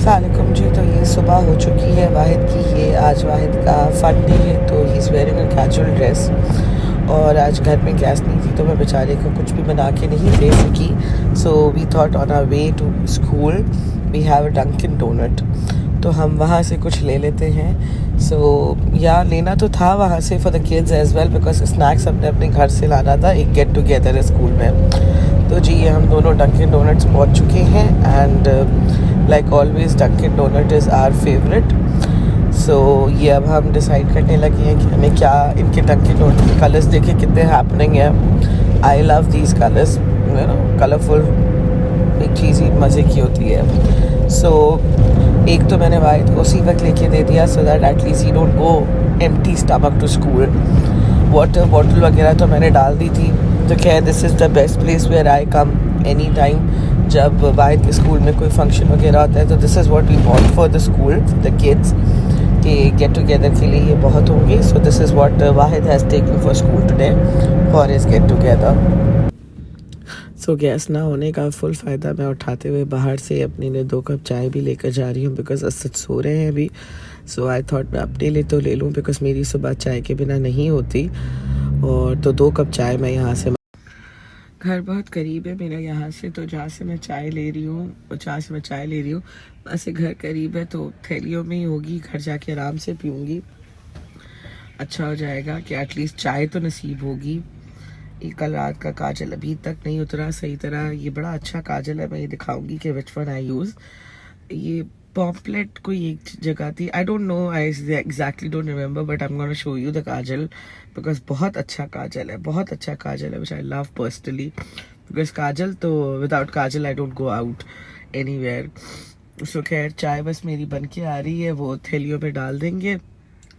अस्सलामुअलैकुम जी। तो ये सुबह हो चुकी है वाहिद की। ये आज वाहिद का फन डे है, तो he is wearing a casual dress. और आज घर में गैस नहीं थी तो मैं बेचारे को कुछ भी बना के नहीं दे सकी। So we thought on our way to school we have a Dunkin donut, तो हम वहाँ से कुछ ले लेते हैं। सो या लेना तो था वहाँ से for the kids as well, because snacks हमने अपने घर से लाना था। एक गेट टुगेदर है स्कूल में। तो जी ये हम दोनों डंकिन डोनट्स पहुँच चुके हैं and like always Dunkin Donut is our favourite. So ये अब हम डिसाइड करने लगे हैं कि हमें क्या, इनके डंकिन डोनट के कलर्स देखे कितने हैपनिंग है। I love these colours, you know, colourful एक चीज़ ही मज़े की होती है। सो एक तो मैंने वाहिद को उसी वक्त लेके दे दिया so that at least he don't go empty stomach to school. Water bottle वगैरह तो मैंने डाल दी थी। तो क्या this is the best place where I come any time. जब वाहिद के स्कूल में कोई फंक्शन वगैरह होता है तो this is what we want for the school, the kids, कि गेट टुगेदर के लिए ये बहुत होंगे। So this is what Wahid has taken for school today for his get together. So gas ना होने का फुल फ़ायदा मैं उठाते हुए बाहर से अपने लिए 2 कप चाय भी लेकर जा रही हूँ, बिकॉज असद सो रहे हैं अभी। सो आई थॉट मैं अपने लिए तो ले लूँ, बिकॉज मेरी सुबह चाय के बिना नहीं होती। और तो 2 कप चाय मैं यहाँ से, घर बहुत करीब है मेरा यहाँ से, तो जहाँ से मैं चाय ले रही हूँ और जहाँ से मैं चाय ले रही हूँ वहाँ से घर करीब है, तो थैलियों में ही होगी। घर जाके आराम से पीऊँगी, अच्छा हो जाएगा कि एटलीस्ट चाय तो नसीब होगी। ये कल रात का काजल अभी तक नहीं उतरा सही तरह। ये बड़ा अच्छा काजल है, मैं ये दिखाऊंगी कि विच वन आई यूज़। ये पॉम्पलेट कोई एक जगह थी, I don't know, I exactly don't remember, but I am gonna show you the kajal, because बहुत अच्छा काजल है, बहुत अच्छा काजल है, which I love personally. Because kajal तो without kajal I don't go out anywhere. So खैर चाय बस मेरी बन के आ रही है, वो थैलियों में डाल देंगे।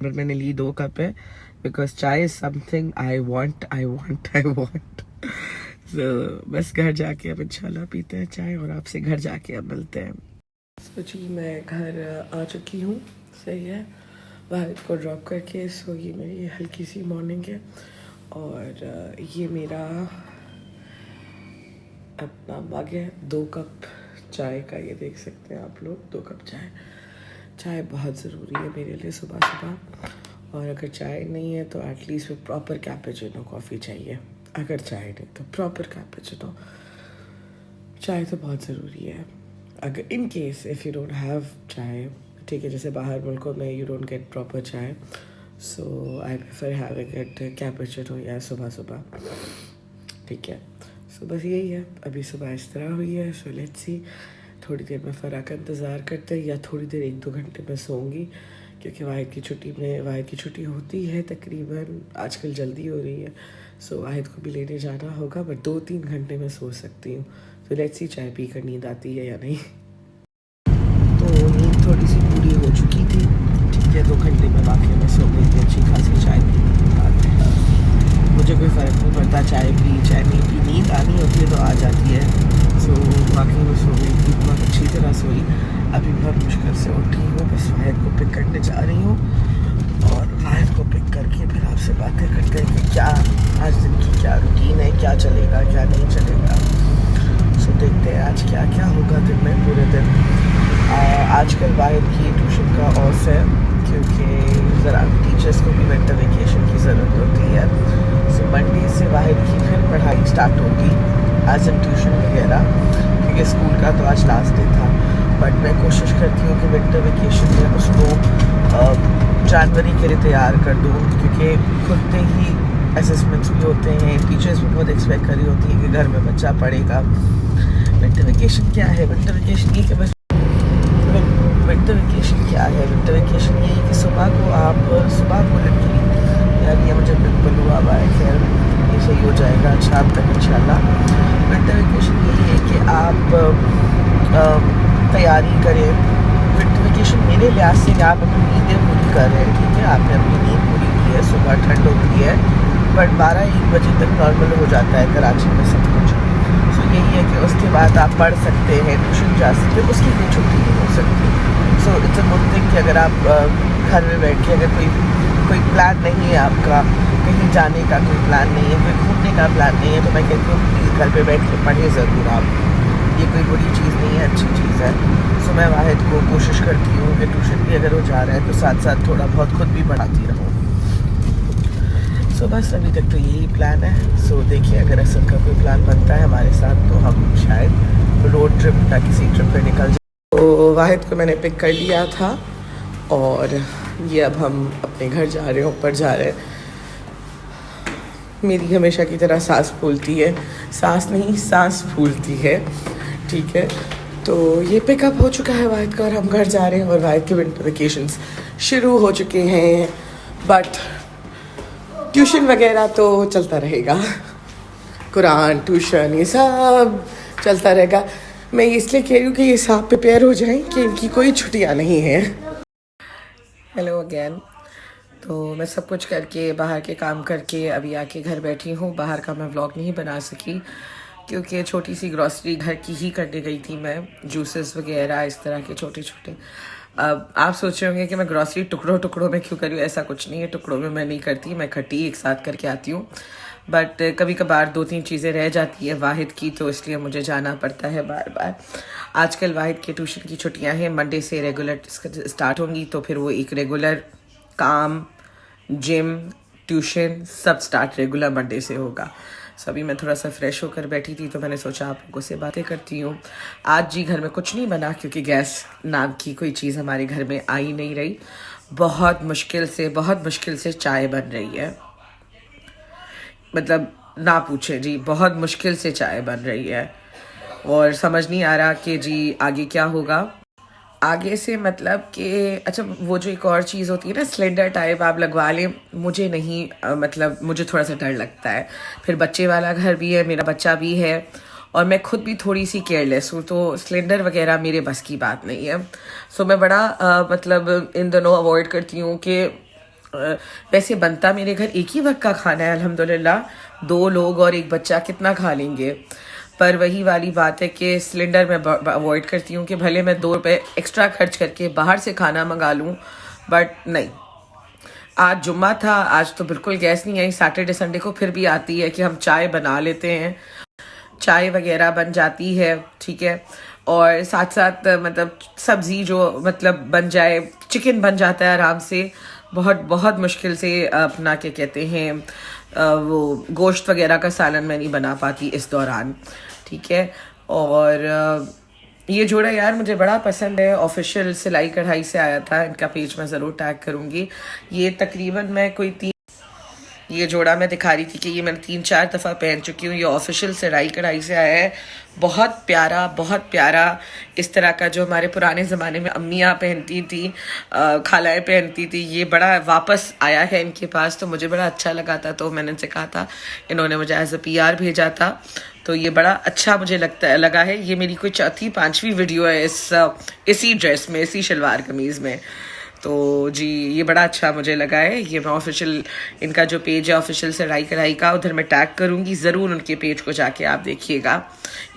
बट मैंने ली 2 कप है, बिकॉज चाय इज समथिंग आई वॉन्ट। तो बस घर जाके अब इंशाल्लाह पीते हैं चाय और आपसे घर जाके अब मिलते हैं। तो जी मैं घर आ चुकी हूँ, सही है, वाहिद को ड्रॉप करके। सो ये मेरी हल्की सी मॉर्निंग है और ये मेरा अपना मग है 2 कप चाय का, ये देख सकते हैं आप लोग। 2 कप चाय, चाय बहुत ज़रूरी है मेरे लिए सुबह सुबह। और अगर चाय नहीं है तो एटलीस्ट में प्रॉपर कैपेचिनो कॉफ़ी चाहिए। अगर चाय नहीं तो प्रॉपर कैपेचिनो। चाय तो बहुत ज़रूरी है। अगर in case if you don't have चाय, ठीक है, जैसे बाहर मुल्कों में you don't get proper chai, so I prefer having it cappuccino या सुबह सुबह, ठीक है। सो बस यही है, अभी सुबह इस तरह हुई है। सो लेट्स सी, थोड़ी देर में फ़रा का इंतज़ार करते हैं या थोड़ी देर 1-2 घंटे में सोऊंगी, क्योंकि वाहिद की छुट्टी होती है तकरीबन, आजकल जल्दी हो रही है। सो वाहिद को भी लेने जाना होगा, बट 2-3 घंटे में सो सकती हूँ। तो लेट्स सी चाय पी कर नींद आती है या नहीं। तो नींद थोड़ी सी पूरी हो चुकी थी, ठीक है, 2 घंटे में वाकई में सो गई थी अच्छी खासी चाय पी। मुझे कोई फ़र्क नहीं पड़ता चाय पी चाय नहीं पी, नींद आनी होती है तो आ जाती है। सो वाकई में सो गई थी, बहुत अच्छी तरह सोई। अभी बहुत मुश्किल से उठी हूँ, बस वाहिद को पिक करने जा रही हूँ और वाहिद को पिक करके फिर आपसे बातें करते हैं कि क्या आज दिन की क्या रूटीन है, क्या चलेगा क्या नहीं चलेगा। सो देखते हैं आज क्या क्या होगा दिन में, पूरे दिन। आजकल वाहिद की ट्यूशन का ऑफ है, क्योंकि ज़रा टीचर्स को भी विंटर वेकेशन की ज़रूरत होती है। सो मंडे से वाहिद की फिर पढ़ाई स्टार्ट होगी, एज इन ट्यूशन वगैरह, क्योंकि स्कूल का तो आज लास्ट डे था। बट मैं कोशिश करती हूँ कि विंटर वेकेशन में उसको जनवरी के लिए तैयार कर दूँ, क्योंकि खुलते ही असेसमेंट्स भी होते हैं, टीचर्स भी बहुत एक्सपेक्ट कर रही होती है कि घर में बच्चा पढ़ेगा। विंटर वेकेशन क्या है? विंटर वेकेशन ये कि बस विंटर वेकेशन क्या है? विंटर वेकेशन ये है कि सुबह को लड़की, यार ये मुझे बिल्कुल हुआ है, खैर ये सही हो जाएगा शाम तक इंशाल्लाह। विंटर वेकेशन ये है कि आप तैयारी करें। विंटर वेकेशन मेरे लिहाज से आप अपनी नींदें पूरी कर रहे हैं, ठीक है, आपने अपनी नींद पूरी की है, सुबह ठंड होती है, बट 12-1 बजे तक नॉर्मल हो जाता है कराची में सब कुछ। सो यही है कि उसके बाद आप पढ़ सकते हैं, ट्यूशन जा सकते हैं, उसकी कोई छुट्टी नहीं हो सकती। So it's a good thing कि अगर आप घर में बैठ के, अगर कोई प्लान नहीं है आपका, कहीं जाने का कोई प्लान नहीं है, कोई घूमने का प्लान नहीं है, तो मैं कहती हूँ प्लीज़ घर पे बैठ के पढ़िए ज़रूर आप। ये कोई बुरी चीज़ नहीं है, अच्छी चीज़ है। सो मैं वाहिद को कोशिश करती हूँ कि ट्यूशन भी अगर वो जा रहा है तो साथ साथ थोड़ा बहुत खुद भी पढ़ाती रहूँ। सो बस अभी तक तो यही प्लान है। सो देखिए, अगर असल का कोई प्लान बनता है हमारे साथ तो हम शायद रोड ट्रिप या किसी ट्रिप पे निकल जाए। तो वाहिद को मैंने पिक कर लिया था और ये अब हम अपने घर जा रहे हैं, ऊपर जा रहे हैं। मेरी हमेशा की तरह सांस फूलती है, सांस नहीं सांस फूलती है, ठीक है। तो ये पिकअप हो चुका है वाहिद का और हम घर जा रहे हैं और वाहिद के विंटर वेकेशंस शुरू हो चुके हैं। बट ट्यूशन वगैरह तो चलता रहेगा, कुरान ट्यूशन ये सब चलता रहेगा। मैं इसलिए कह रही हूँ कि ये सब प्रिपेयर हो जाएं कि इनकी कोई छुट्टियाँ नहीं हैं। Hello again. तो मैं सब कुछ करके बाहर के काम करके अभी आके घर बैठी हूँ। बाहर का मैं व्लॉग नहीं बना सकी क्योंकि छोटी सी ग्रॉसरी घर की ही करने गई थी मैं, जूसेस वगैरह इस तरह के छोटे छोटे। अब आप सोच रहे होंगे कि मैं ग्रॉसरी टुकड़ों टुकड़ों में क्यों करी हूँ। ऐसा कुछ नहीं है, टुकड़ों में मैं नहीं करती, मैं इकट्ठी एक साथ करके आती हूँ। बट कभी कभार 2-3 चीज़ें रह जाती है वाहिद की, तो इसलिए मुझे जाना पड़ता है बार बार। आजकल वाहिद के ट्यूशन की छुट्टियाँ हैं, मंडे से रेगुलर स्टार्ट होंगी, तो फिर वो एक रेगुलर काम, जिम, ट्यूशन सब स्टार्ट रेगुलर मंडे से होगा। सो अभी मैं थोड़ा सा फ्रेश होकर बैठी थी तो मैंने सोचा आप लोगों से बातें करती हूँ। आज जी घर में कुछ नहीं बना क्योंकि गैस नाम की कोई चीज़ हमारे घर में आ ही नहीं रही। बहुत मुश्किल से चाय बन रही है, मतलब ना पूछे जी, बहुत मुश्किल से चाय बन रही है और समझ नहीं आ रहा कि जी आगे क्या होगा। आगे से मतलब कि अच्छा, वो जो एक और चीज़ होती है ना सिलेंडर टाइप आप लगवा लें, मुझे नहीं मतलब मुझे थोड़ा सा डर लगता है। फिर बच्चे वाला घर भी है, मेरा बच्चा भी है और मैं खुद भी थोड़ी सी केयरलेस हूँ, तो सिलेंडर वगैरह मेरे बस की बात नहीं है। सो मैं बड़ा मतलब इन दोनों अवॉइड करती हूँ कि वैसे बनता मेरे घर एक ही वक्त का खाना है अल्हम्दुलिल्लाह। 2 लोग और एक बच्चा कितना खा लेंगे, पर वही वाली बात है कि सिलेंडर मैं अवॉइड करती हूँ कि भले मैं 2 रुपये एक्स्ट्रा खर्च करके बाहर से खाना मंगा लूँ, बट नहीं। आज जुम्मा था, आज तो बिल्कुल गैस नहीं आई। सैटरडे संडे को फिर भी आती है कि हम चाय बना लेते हैं, चाय वगैरह बन जाती है, ठीक है। और साथ साथ मतलब सब्जी जो मतलब बन जाए, चिकन बन जाता है आराम से। बहुत बहुत मुश्किल से अपना क्या कहते हैं वो गोश्त वगैरह का सालन मैं नहीं बना पाती इस दौरान, ठीक है। और ये जोड़ा यार मुझे बड़ा पसंद है, ऑफिशियल सिलाई कढ़ाई से आया था, इनका पेज मैं ज़रूर टैग करूँगी। ये तकरीबन मैं कोई ये जोड़ा मैं दिखा रही थी कि ये मैंने 3-4 दफ़ा पहन चुकी हूँ। ये ऑफिशियल सिलाई कढ़ाई से आया है, बहुत प्यारा बहुत प्यारा। इस तरह का जो हमारे पुराने ज़माने में अम्मियाँ पहनती थी, खालाएँ पहनती थी, ये बड़ा वापस आया है इनके पास, तो मुझे बड़ा अच्छा लगा था। तो मैंने इनसे कहा था, इन्होंने मुझे एज अ PR भेजा था, तो ये बड़ा अच्छा मुझे लगा है। ये मेरी कोई 4-5वीं वीडियो है इसी ड्रेस में, इसी शलवार कमीज़ में। तो जी ये बड़ा अच्छा मुझे लगा है। ये मैं ऑफिशियल इनका जो पेज है ऑफिशियल सिलाई कढ़ाई का, उधर मैं टैग करूँगी, ज़रूर उनके पेज को जाके आप देखिएगा।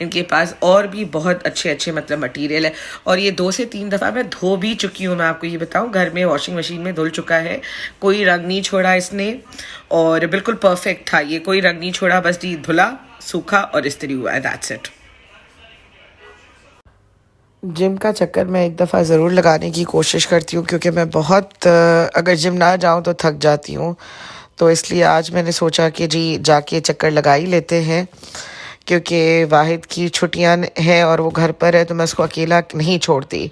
इनके पास और भी बहुत अच्छे अच्छे मतलब मटेरियल है और ये 2 से 3 दफ़ा मैं धो भी चुकी हूँ। मैं आपको ये बताऊँ, घर में वॉशिंग मशीन में धुल चुका है, कोई रंग नहीं छोड़ा इसने और बिल्कुल परफेक्ट था। ये कोई रंग नहीं छोड़ा, बस ये धुला, सूखा और इस्त्री हुआ है, दैट्स इट। जिम का चक्कर मैं एक दफ़ा ज़रूर लगाने की कोशिश करती हूँ क्योंकि मैं बहुत अगर जिम ना जाऊँ तो थक जाती हूँ। तो इसलिए आज मैंने सोचा कि जी जाके चक्कर लगा ही लेते हैं क्योंकि वाहिद की छुट्टियां हैं और वो घर पर है, तो मैं उसको अकेला नहीं छोड़ती।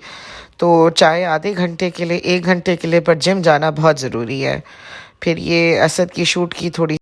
तो चाहे आधे घंटे के लिए 1 घंटे के लिए, पर जिम जाना बहुत ज़रूरी है। फिर ये असद की शूट की थोड़ी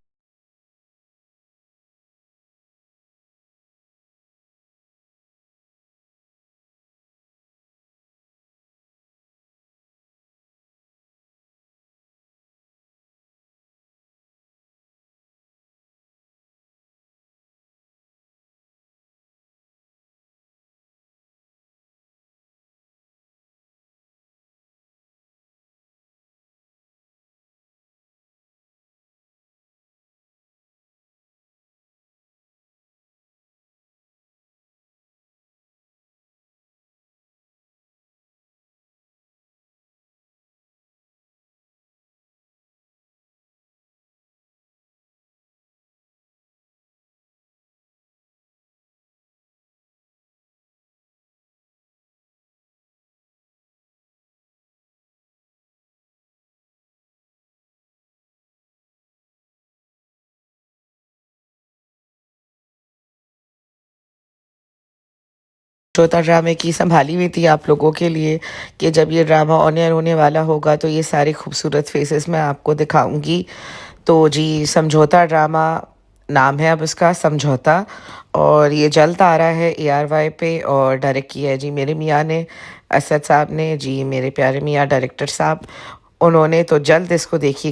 समझौता ड्रामे की संभाली हुई थी आप लोगों के लिए कि जब ये ड्रामा ऑन एयर होने वाला होगा तो ये सारे खूबसूरत फेसेस मैं आपको दिखाऊंगी। तो जी समझौता ड्रामा नाम है अब इसका समझौता, और ये जल्द आ रहा है ARY पे, और डायरेक्ट किया है जी मेरे मियाँ ने, असद साहब ने जी, मेरे प्यारे मियाँ डायरेक्टर साहब। उन्होंने तो जल्द इसको देखिएगा।